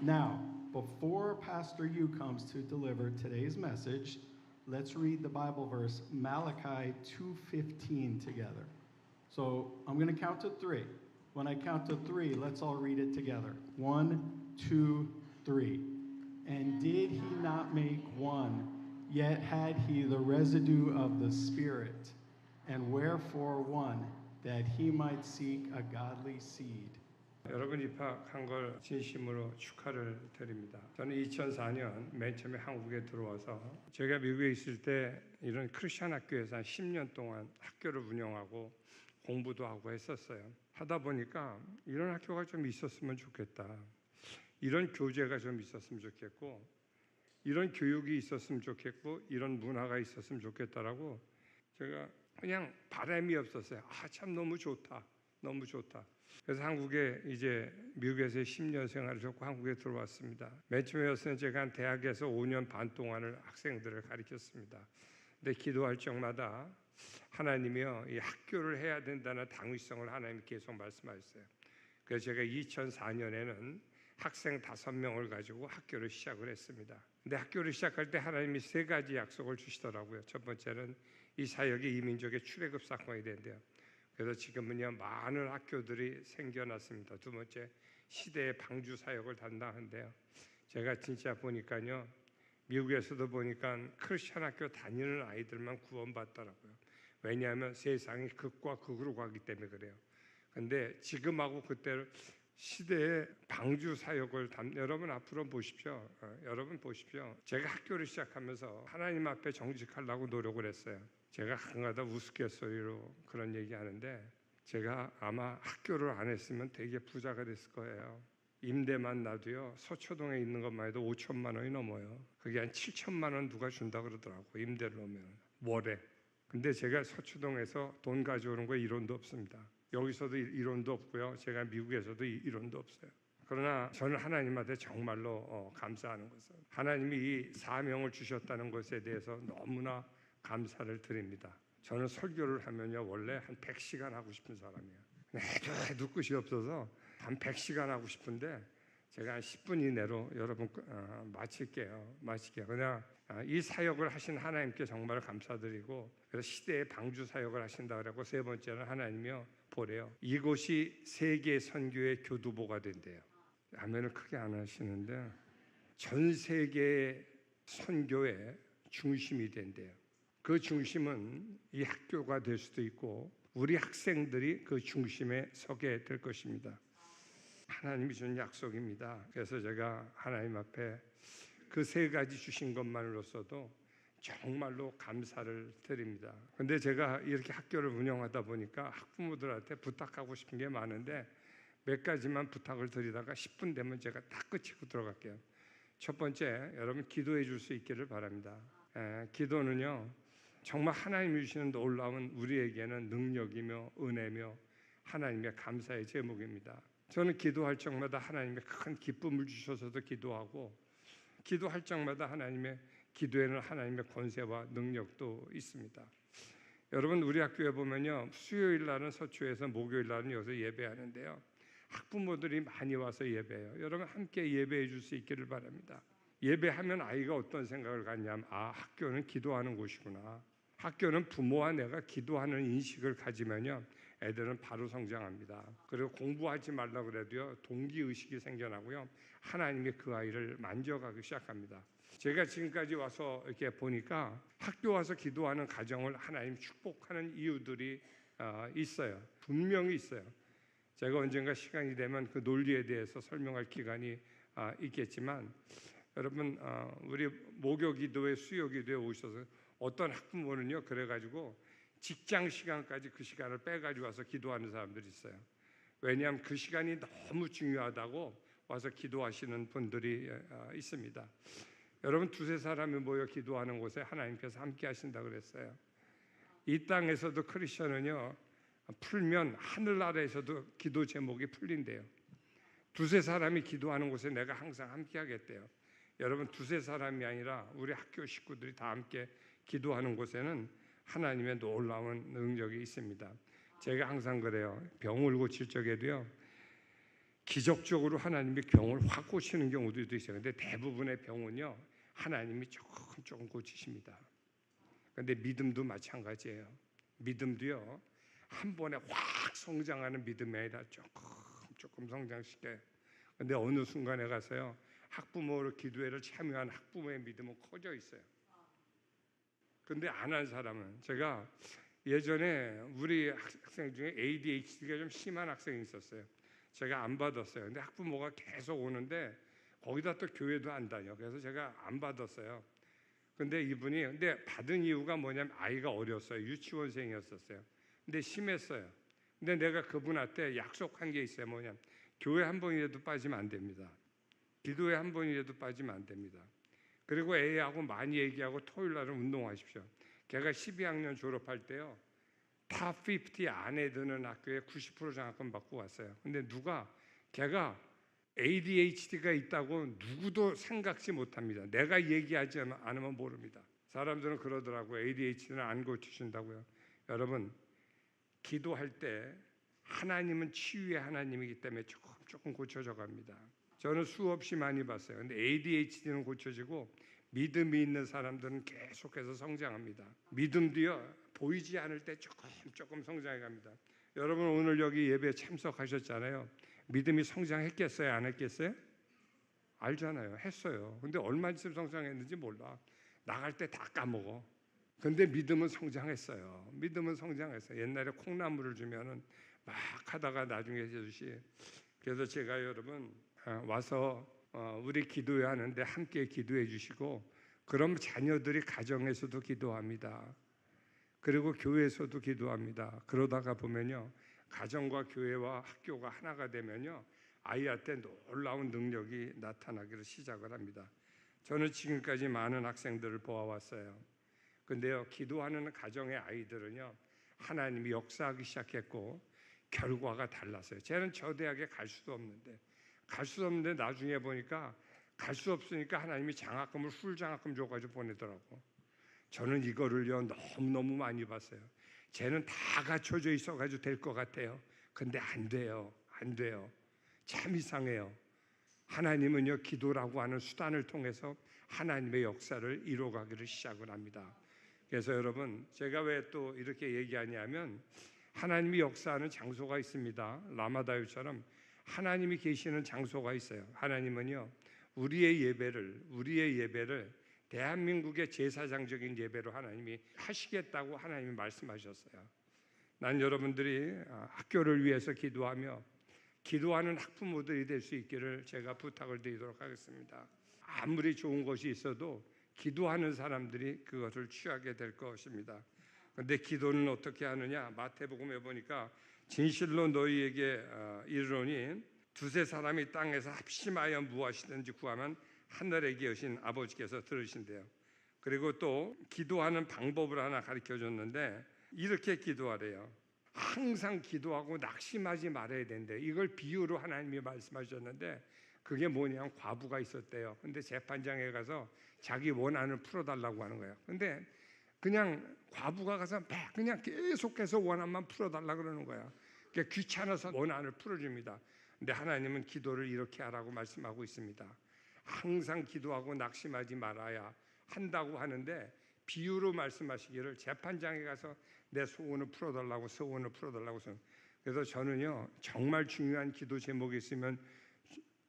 Now, before Pastor Yu comes to deliver today's message, let's read the Bible verse Malachi 2:15 together. So I'm going to count to 3. When I count to 3, let's all read it together. 1, 2, 3. And did he not make one, yet had he the residue of the Spirit, and wherefore one, that he might seek a godly seed. 여러분 입학한 걸 진심으로 축하를 드립니다. 저는 2004년 맨 처음에 한국에 들어와서 제가 미국에 있을 때 이런 크리스천 학교에서 한 10년 동안 학교를 운영하고 공부도 하고 했었어요. 하다 보니까 이런 학교가 좀 있었으면 좋겠다. 이런 교재가 좀 있었으면 좋겠고 이런 교육이 있었으면 좋겠고 이런 문화가 있었으면 좋겠다라고 제가 그냥 바람이 없었어요. 참 너무 좋다. 너무 좋다. 그래서 한국에 이제 미국에서 10년 생활을 했고 한국에 들어왔습니다. 맨 처음에였으면 제가 한 대학에서 5년 반 동안을 학생들을 가르쳤습니다. 근데 기도할 적마다 하나님이요 이 학교를 해야 된다는 당위성을 하나님이 계속 말씀하셨어요. 그래서 제가 2004년에는 학생 5명을 가지고 학교를 시작을 했습니다. 근데 학교를 시작할 때 하나님이 3가지 약속을 주시더라고요. 첫 번째는 이 사역이 이민족의 출애굽 사건이 된대요. 그래서 지금은요 많은 학교들이 생겨났습니다. 두 번째, 시대의 방주 사역을 담당한대요. 제가 진짜 보니까요 미국에서도 보니까 크리스천 학교 다니는 아이들만 구원받더라고요. 왜냐하면 세상이 극과 극으로 가기 때문에 그래요. 근데 지금하고 그때 시대의 방주 사역을 여러분 앞으로 보십시오. 여러분 보십시오. 제가 학교를 시작하면서 하나님 앞에 정직하려고 노력을 했어요. 제가 가끔가다 우스갯소리로 그런 얘기하는데 제가 아마 학교를 안 했으면 되게 부자가 됐을 거예요. 임대만 놔도요 서초동에 있는 것만 해도 5천만 원이 넘어요. 그게 한 7천만 원 누가 준다 그러더라고 임대를 놓으면 월에. 근데 제가 서초동에서 돈 가져오는 거에 이론도 없습니다. 여기서도 이론도 없고요. 제가 미국에서도 이론도 없어요. 그러나 저는 하나님한테 정말로 감사하는 것은 하나님이 이 사명을 주셨다는 것에 대해서 너무나 감사를 드립니다. 저는 설교를 하면요 원래 한 100시간 하고 싶은 사람이에요. 해도 끝이 없어서 한 100시간 하고 싶은데 제가 한 10분 이내로 여러분 마칠게요. 그냥 이 사역을 하신 하나님께 정말 감사드리고 그래서 시대의 방주 사역을 하신다 그러고 세 번째는 하나님이요 보래요. 이곳이 세계 선교의 교두보가 된대요. 아멘을 크게 안 하시는데 전 세계의 선교의 중심이 된대요. 그 중심은 이 학교가 될 수도 있고 우리 학생들이 그 중심에 서게 될 것입니다. 하나님이 준 약속입니다. 그래서 제가 하나님 앞에 그 3가지 주신 것만으로서도 정말로 감사를 드립니다. 근데 제가 이렇게 학교를 운영하다 보니까 학부모들한테 부탁하고 싶은 게 많은데 몇 가지만 부탁을 드리다가 10분 되면 제가 딱 끝이고 들어갈게요. 첫 번째, 여러분 기도해 줄 수 있기를 바랍니다. 기도는요 정말 하나님이 주시는 놀라운 우리에게는 능력이며 은혜며 하나님의 감사의 제목입니다. 저는 기도할 적마다 하나님의 큰 기쁨을 주셔서도 기도하고 기도할 적마다 하나님의 기도에는 하나님의 권세와 능력도 있습니다. 여러분 우리 학교에 보면요 수요일 날은 서초에서 목요일 날은 여기서 예배하는데요 학부모들이 많이 와서 예배해요. 여러분 함께 예배해 줄 수 있기를 바랍니다. 예배하면 아이가 어떤 생각을 갖냐면 학교는 기도하는 곳이구나. 학교는 부모와 내가 기도하는 인식을 가지면요 애들은 바로 성장합니다. 그리고 공부하지 말라고 그래도요 동기의식이 생겨나고요 하나님이 그 아이를 만져가기 시작합니다. 제가 지금까지 와서 이렇게 보니까 학교 와서 기도하는 가정을 하나님 축복하는 이유들이 있어요. 분명히 있어요. 제가 언젠가 시간이 되면 그 논리에 대해서 설명할 기간이 있겠지만 여러분 우리 목요 기도회 수요 기도회 오셔서 어떤 학부모는요 그래가지고 직장 시간까지 그 시간을 빼가지고 와서 기도하는 사람들이 있어요. 왜냐하면 그 시간이 너무 중요하다고 와서 기도하시는 분들이 있습니다. 여러분 2-3사람이 모여 기도하는 곳에 하나님께서 함께 하신다 그랬어요. 이 땅에서도 크리스천은요 풀면 하늘나라에서도 기도 제목이 풀린대요. 2-3사람이 기도하는 곳에 내가 항상 함께 하겠대요. 여러분 2-3사람이 아니라 우리 학교 식구들이 다 함께 기도하는 곳에는 하나님의 놀라운 능력이 있습니다. 제가 항상 그래요. 병을 고칠 적에도요 기적적으로 하나님이 병을 확 고치는 경우도 있어요. 근데 대부분의 병은요, 하나님이 조금 고치십니다. 근데 믿음도 마찬가지예요. 믿음도요, 한 번에 확 성장하는 믿음이 아니라 조금 성장시켜요. 근데 어느 순간에 가서요, 학부모로 기도회를 참여한 학부모의 믿음은 커져 있어요. 근데 안 한 사람은, 제가 예전에 우리 학생 중에 ADHD가 좀 심한 학생이 있었어요. 제가 안 받았어요. 근데 학부모가 계속 오는데 거기다 또 교회도 안 다녀. 그래서 제가 안 받았어요. 근데 받은 이유가 뭐냐면 아이가 어렸어요. 유치원생이었었어요. 근데 심했어요. 근데 내가 그분한테 약속한 게 있어요. 뭐냐면 교회 한 번이라도 빠지면 안 됩니다. 기도회 한 번이라도 빠지면 안 됩니다. 그리고 애하고 많이 얘기하고 토요일 날은 운동하십시오. 걔가 12학년 졸업할 때요, 탑 50 안에 드는 학교에 90% 장학금 받고 왔어요. 근데 걔가 ADHD가 있다고 누구도 생각지 못합니다. 내가 얘기하지 않으면 모릅니다. 사람들은 그러더라고요. ADHD는 안 고치신다고요. 여러분, 기도할 때 하나님은 치유의 하나님이기 때문에 조금 고쳐져 갑니다. 저는 수없이 많이 봤어요. 근데 ADHD는 고쳐지고 믿음이 있는 사람들은 계속해서 성장합니다. 믿음도요, 보이지 않을 때 조금 성장해 갑니다. 여러분, 오늘 여기 예배에 참석하셨잖아요. 믿음이 성장했겠어요? 안 했겠어요? 알잖아요. 했어요. 근데 얼마쯤 성장했는지 몰라. 나갈 때 다 까먹어. 근데 믿음은 성장했어요. 믿음은 성장했어요. 옛날에 콩나물을 주면은 막 하다가 나중에 해주시. 그래서 제가 여러분 와서 우리 기도회 하는데 함께 기도해 주시고, 그럼 자녀들이 가정에서도 기도합니다. 그리고 교회에서도 기도합니다. 그러다가 보면요, 가정과 교회와 학교가 하나가 되면요, 아이한테 놀라운 능력이 나타나기를 시작을 합니다. 저는 지금까지 많은 학생들을 보아왔어요. 근데요, 기도하는 가정의 아이들은요, 하나님이 역사하기 시작했고 결과가 달랐어요. 쟤는 저 대학에 갈 수도 없는데 나중에 보니까 갈 수 없으니까 하나님이 장학금을 훌 장학금 줘가지고 보내더라고. 저는 이거를요, 너무 많이 봤어요. 쟤는 다 갖춰져 있어가지고 될 것 같아요. 근데 안 돼요. 참 이상해요. 하나님은요, 기도라고 하는 수단을 통해서 하나님의 역사를 이루어가기를 시작을 합니다. 그래서 여러분, 제가 왜 또 이렇게 얘기하냐면, 하나님이 역사하는 장소가 있습니다. 라마다유처럼 하나님이 계시는 장소가 있어요. 하나님은요, 우리의 예배를 대한민국의 제사장적인 예배로 하나님이 하시겠다고 하나님이 말씀하셨어요. 난 여러분들이 학교를 위해서 기도하는 학부모들이 될 수 있기를 제가 부탁을 드리도록 하겠습니다. 아무리 좋은 것이 있어도 기도하는 사람들이 그것을 취하게 될 것입니다. 그런데 기도는 어떻게 하느냐? 마태복음에 보니까 진실로 너희에게 이르노니 두세 사람이 땅에서 합심하여 무엇이든지 구하면 하늘에 계신 아버지께서 들으신대요. 그리고 또 기도하는 방법을 하나 가르쳐 줬는데 이렇게 기도하래요. 항상 기도하고 낙심하지 말아야 된대. 이걸 비유로 하나님이 말씀하셨는데, 그게 뭐냐면 과부가 있었대요. 근데 재판장에 가서 자기 원한을 풀어달라고 하는 거예요. 근데 그냥 과부가 가서 그냥 계속해서 원한만 풀어달라 그러는 거야. 그러니까 귀찮아서 원한을 풀어줍니다. 근데 하나님은 기도를 이렇게 하라고 말씀하고 있습니다. 항상 기도하고 낙심하지 말아야 한다고 하는데, 비유로 말씀하시기를 재판장에 가서 내 소원을 풀어달라고. 그래서 저는요, 정말 중요한 기도 제목이 있으면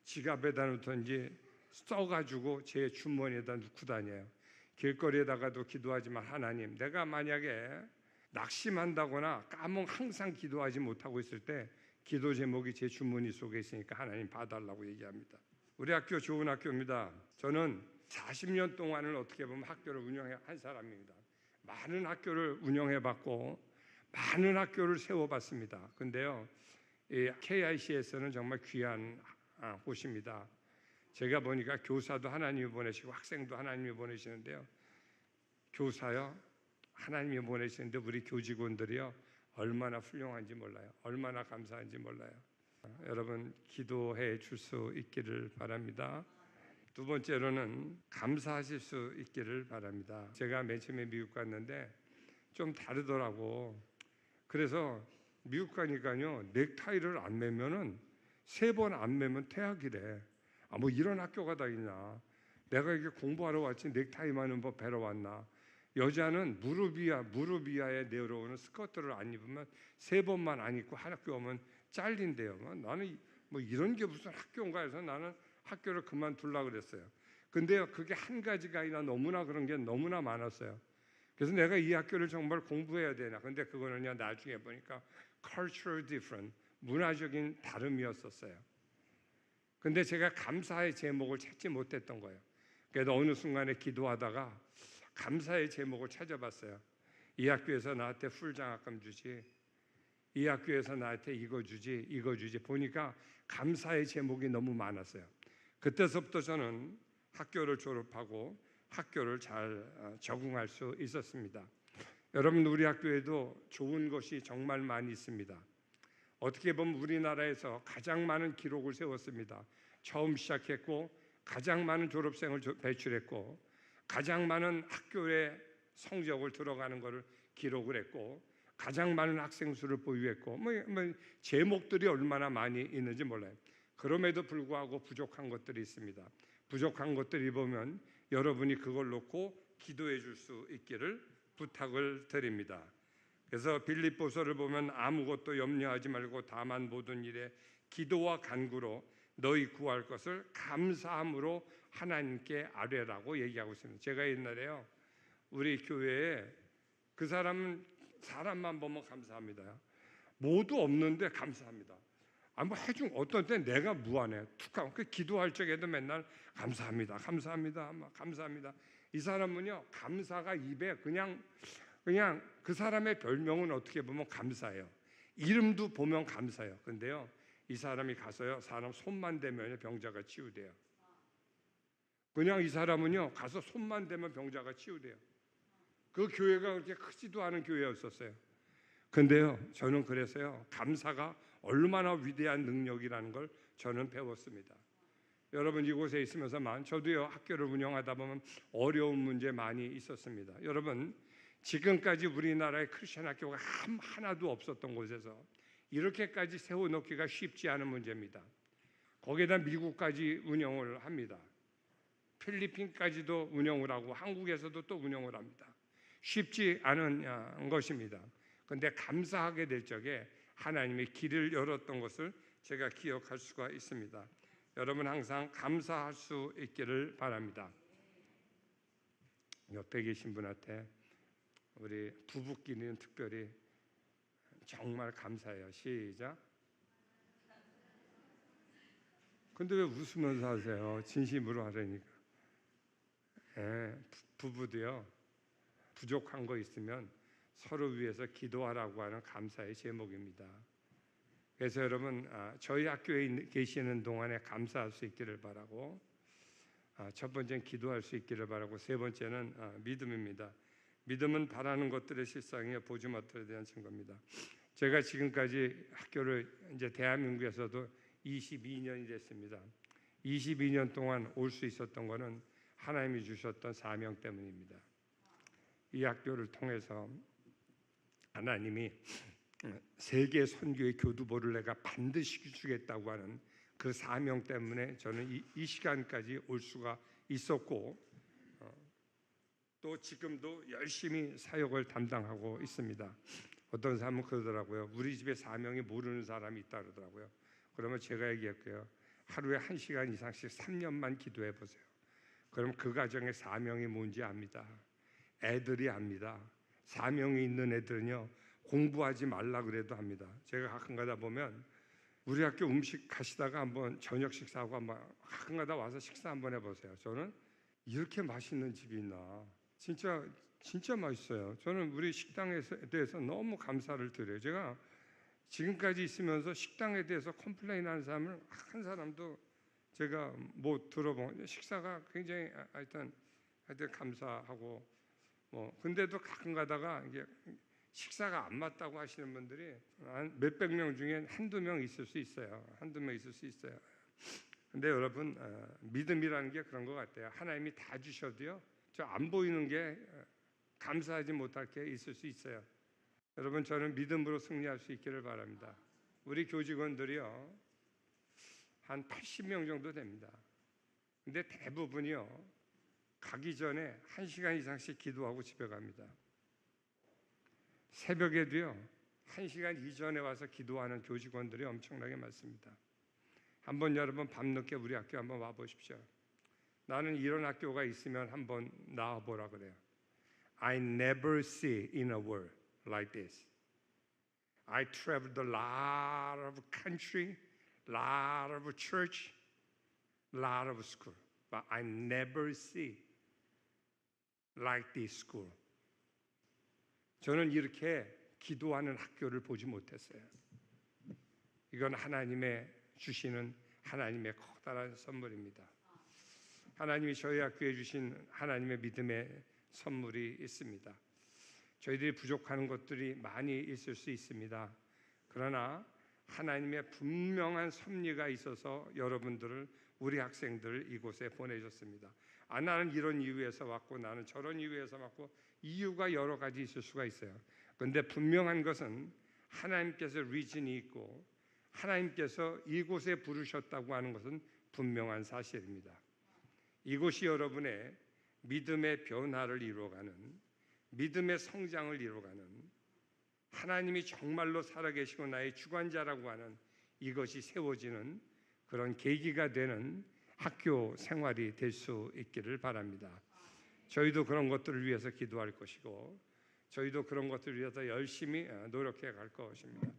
지갑에다 놓든지 써가지고 제 주머니에다 넣고 다녀요. 길거리에다가도 기도하지만, 하나님, 내가 만약에 낙심한다거나 항상 기도하지 못하고 있을 때 기도 제목이 제 주머니 속에 있으니까 하나님 봐달라고 얘기합니다. 우리 학교 좋은 학교입니다. 저는 40년 동안을 어떻게 보면 학교를 운영한 사람입니다. 많은 학교를 운영해봤고 많은 학교를 세워봤습니다. 근데요, 이 KIC에서는 정말 귀한 곳입니다. 제가 보니까 교사도 하나님이 보내시고 학생도 하나님이 보내시는데요, 교사요, 하나님이 보내시는데 우리 교직원들이요, 얼마나 훌륭한지 몰라요. 얼마나 감사한지 몰라요. 여러분, 기도해 줄 수 있기를 바랍니다. 두 번째로는 감사하실 수 있기를 바랍니다. 제가 맨 처음에 미국 갔는데 좀 다르더라고. 그래서 미국 가니까요, 넥타이를 안 매면은 3번 안 매면 퇴학이래. 뭐 이런 학교가 다 있나? 내가 이게 공부하러 왔지 넥타이만은 뭐 배러 왔나? 여자는 무릎 이하에 내려오는 스커트를 안 입으면 3번만 안 입고 학교 오면 잘린대요. 나는 뭐 이런 게 무슨 학교인가 해서 나는 학교를 그만두려고 그랬어요. 근데요, 그게 한 가지가 아니라 너무나 그런 게 너무나 많았어요. 그래서 내가 이 학교를 정말 공부해야 되나? 근데 그거는요, 나중에 보니까 cultural different, 문화적인 다름이었었어요. 근데 제가 감사의 제목을 찾지 못했던 거예요. 그래서 어느 순간에 기도하다가 감사의 제목을 찾아봤어요. 이 학교에서 나한테 풀장학금 주지, 이 학교에서 나한테 이거 주지 보니까 감사의 제목이 너무 많았어요. 그때서부터 저는 학교를 졸업하고 학교를 잘 적응할 수 있었습니다. 여러분, 우리 학교에도 좋은 것이 정말 많이 있습니다. 어떻게 보면 우리나라에서 가장 많은 기록을 세웠습니다. 처음 시작했고 가장 많은 졸업생을 배출했고 가장 많은 학교에 성적을 들어가는 것을 기록을 했고 가장 많은 학생 수를 보유했고 제목들이 얼마나 많이 있는지 몰라요. 그럼에도 불구하고 부족한 것들이 있습니다. 부족한 것들이 보면 여러분이 그걸 놓고 기도해 줄 수 있기를 부탁을 드립니다. 그래서 빌립보서를 보면 아무것도 염려하지 말고 다만 모든 일에 기도와 간구로 너희 구할 것을 감사함으로 하나님께 아뢰라고 얘기하고 있습니다. 제가 옛날에요, 우리 교회에 그 사람만 보면 감사합니다. 모두 없는데 감사합니다. 뭐 해준 어떤 때 내가 무안해 툭하고 그 기도할 적에도 맨날 감사합니다. 이 사람은요, 감사가 입에 그냥 그 사람의 별명은 어떻게 보면 감사해요. 이름도 보면 감사해요. 근데요, 이 사람이 가서요, 사람 손만 대면 병자가 치유돼요. 그냥 이 사람은요, 가서 손만 대면 병자가 치유돼요. 그 교회가 그렇게 크지도 않은 교회였었어요. 근데요, 저는 그래서요, 감사가 얼마나 위대한 능력이라는 걸 저는 배웠습니다. 여러분, 이곳에 있으면서만 저도요, 학교를 운영하다 보면 어려운 문제 많이 있었습니다. 여러분, 지금까지 우리나라의 크리스천 학교가 하나도 없었던 곳에서 이렇게까지 세워놓기가 쉽지 않은 문제입니다. 거기에다 미국까지 운영을 합니다. 필리핀까지도 운영을 하고 한국에서도 또 운영을 합니다. 쉽지 않은 것입니다. 그런데 감사하게 될 적에 하나님의 길을 열었던 것을 제가 기억할 수가 있습니다. 여러분, 항상 감사할 수 있기를 바랍니다. 옆에 계신 분한테 우리 부부끼리는 특별히 정말 감사해요. 시작. 근데 왜 웃으면서 하세요? 진심으로 하려니까. 부부도요, 부족한 거 있으면 서로 위해서 기도하라고 하는 감사의 제목입니다. 그래서 여러분, 저희 학교에 계시는 동안에 감사할 수 있기를 바라고, 첫 번째는 기도할 수 있기를 바라고, 세 번째는 믿음입니다. 믿음은 바라는 것들의 실상이요 보지 못하에 대한 증거입니다. 제가 지금까지 학교를 이제 대한민국에서도 22년이 됐습니다. 22년 동안 올 수 있었던 것은 하나님이 주셨던 사명 때문입니다. 이 학교를 통해서 하나님이 세계 선교의 교두보를 내가 반드시 주겠다고 하는 그 사명 때문에 저는 이 시간까지 올 수가 있었고, 또 지금도 열심히 사역을 담당하고 있습니다. 어떤 사람은 그러더라고요. 우리 집에 사명이 모르는 사람이 있다 그러더라고요. 그러면 제가 얘기할게요. 하루에 1시간 이상씩 3년만 기도해 보세요. 그럼 그 가정의 사명이 뭔지 압니다. 애들이 압니다. 사명이 있는 애들은요, 공부하지 말라 그래도 합니다. 제가 가끔 가다 보면 우리 학교 음식 가시다가 한번 저녁 식사하고 한번 가끔 가다 와서 식사 한번 해보세요. 저는 이렇게 맛있는 집이 있나, 진짜 맛있어요. 저는 우리 식당에 대해서 너무 감사를 드려요. 제가 지금까지 있으면서 식당에 대해서 컴플레인하는 사람을 한 사람도 제가 못 들어본. 식사가 굉장히 하여튼 감사하고, 근데도 가끔 가다가 이게 식사가 안 맞다고 하시는 분들이 한 몇백 명 중에 한두 명 있을 수 있어요. 근데 여러분, 믿음이라는 게 그런 것 같아요. 하나님이 다 주셔도요, 저 안 보이는 게 감사하지 못할 게 있을 수 있어요. 여러분, 저는 믿음으로 승리할 수 있기를 바랍니다. 우리 교직원들이요, 한 80명 정도 됩니다. 근데 대부분이요, 가기 전에 1시간 이상씩 기도하고 집에 갑니다. 새벽에도요, 1시간 이전에 와서 기도하는 교직원들이 엄청나게 많습니다. 한번 여러분 밤늦게 우리 학교 한번 와보십시오. 나는 이런 학교가 있으면 한번 나와보라 그래요. I never see in a world like this. I traveled a lot of country, lot of church, lot of school, but I never see like this school. 저는 이렇게 기도하는 학교를 보지 못했어요. 이건 하나님의 주시는 하나님의 커다란 선물입니다. 하나님이 저희 학교에 주신 하나님의 믿음의 선물이 있습니다. 저희들이 부족한 것들이 많이 있을 수 있습니다. 그러나 하나님의 분명한 섭리가 있어서 여러분들을, 우리 학생들을 이곳에 보내셨습니다. 나는 이런 이유에서 왔고 나는 저런 이유에서 왔고, 이유가 여러 가지 있을 수가 있어요. 그런데 분명한 것은 하나님께서 리즌이 있고 하나님께서 이곳에 부르셨다고 하는 것은 분명한 사실입니다. 이곳이 여러분의 믿음의 변화를 이루어가는, 믿음의 성장을 이루어가는, 하나님이 정말로 살아계시고 나의 주관자라고 하는 이것이 세워지는 그런 계기가 되는 학교 생활이 될 수 있기를 바랍니다. 저희도 그런 것들을 위해서 기도할 것이고, 저희도 그런 것들을 위해서 열심히 노력해 갈 것입니다.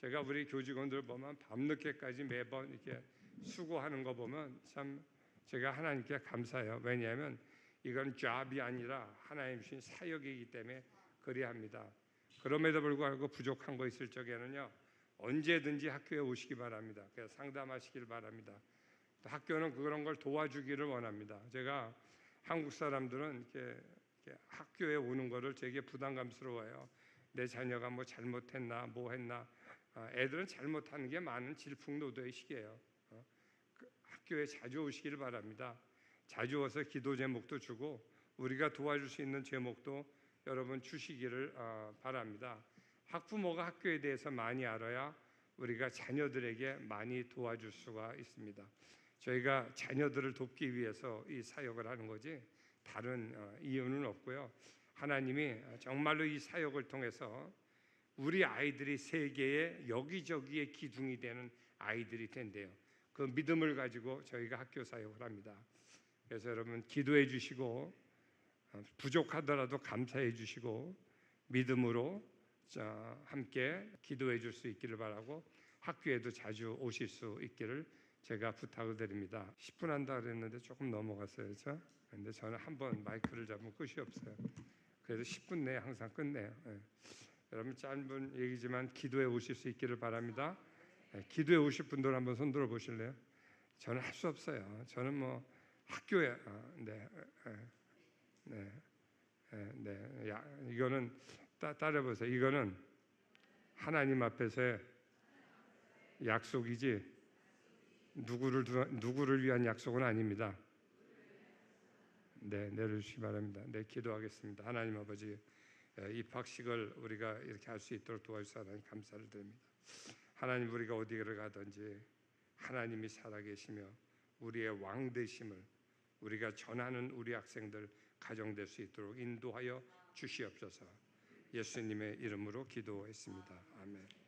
제가 우리 교직원들 보면 밤늦게까지 매번 이렇게 수고하는 거 보면 참 제가 하나님께 감사해요. 왜냐하면 이건 잡이 아니라 하나님 주신 사역이기 때문에 그리합니다. 그럼에도 불구하고 부족한 거 있을 적에는요, 언제든지 학교에 오시기 바랍니다. 그래서 상담하시길 바랍니다. 또 학교는 그런 걸 도와주기를 원합니다. 제가 한국 사람들은 이렇게 학교에 오는 거를 되게 부담감스러워해요. 내 자녀가 뭐 잘못했나 뭐 했나. 애들은 잘못하는 게 많은 질풍노도의 시기예요. 학교에 자주 오시기를 바랍니다. 자주 와서 기도 제목도 주고 우리가 도와줄 수 있는 제목도 여러분 주시기를 바랍니다. 학부모가 학교에 대해서 많이 알아야 우리가 자녀들에게 많이 도와줄 수가 있습니다. 저희가 자녀들을 돕기 위해서 이 사역을 하는 거지 다른 이유는 없고요. 하나님이 정말로 이 사역을 통해서 우리 아이들이 세계의 여기저기에 기둥이 되는 아이들이 된대요. 그 믿음을 가지고 저희가 학교 사역을 합니다. 그래서 여러분 기도해 주시고 부족하더라도 감사해 주시고 믿음으로 함께 기도해 줄 수 있기를 바라고 학교에도 자주 오실 수 있기를 제가 부탁을 드립니다. 10분 한다 그랬는데 조금 넘어갔어요. 그렇죠? 근데 저는 한번 마이크를 잡으면 끝이 없어요. 그래서 10분 내에 항상 끝내요. 네. 여러분 짧은 얘기지만 기도해 오실 수 있기를 바랍니다. 네. 기도해 오실 분들 한번 손 들어 보실래요? 저는 할 수 없어요. 저는 뭐 학교에 이거는 따라보세요. 이거는 하나님 앞에서의 약속이지 누구를 위한 약속은 아닙니다. 네, 내려주시기 바랍니다. 네, 기도하겠습니다. 하나님 아버지, 입학식을 우리가 이렇게 할 수 있도록 도와주셔서 하나님 감사를 드립니다. 하나님, 우리가 어디를 가든지 하나님이 살아계시며 우리의 왕 되심을 우리가 전하는 우리 학생들 가정될 수 있도록 인도하여 주시옵소서. 예수님의 이름으로 기도했습니다. 아멘.